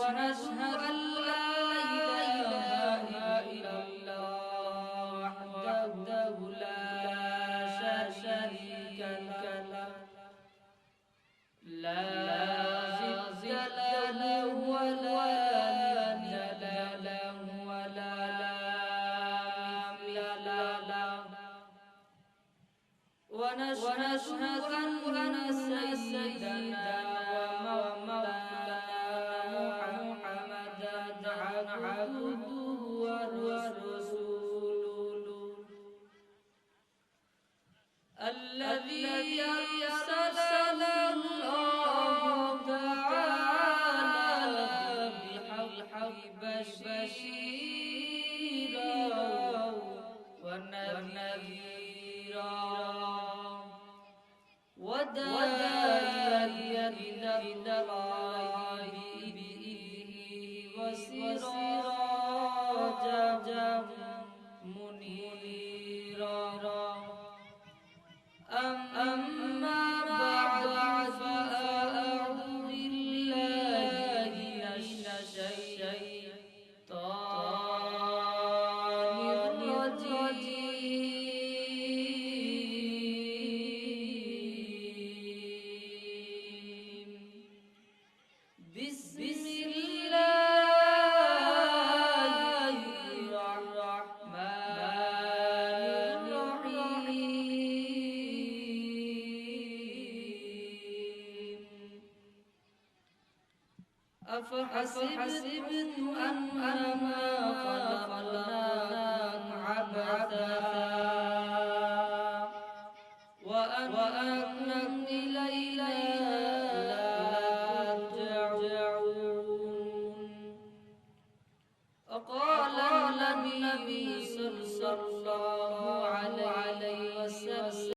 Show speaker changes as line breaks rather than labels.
ونشهد أن لا إله إلا الله وحده لا شريك له لا ضد له ولا ند له ولا مثل له ونشهد أن سيدنا ومولانا محمدا عبده ورسوله الذي أرسله الله تعالى بالحق بشيرا ونذيرا وداعيا إلى الله بإذنه وسراجا منيرا أما بعد فأعوذ بالله من الشيطان الرجيم بسم الله الرحمن الرحيم أفحسبتم أنما خلقناكم عبثا وأنكم إلينا لا ترجعون وقال النبي صلى الله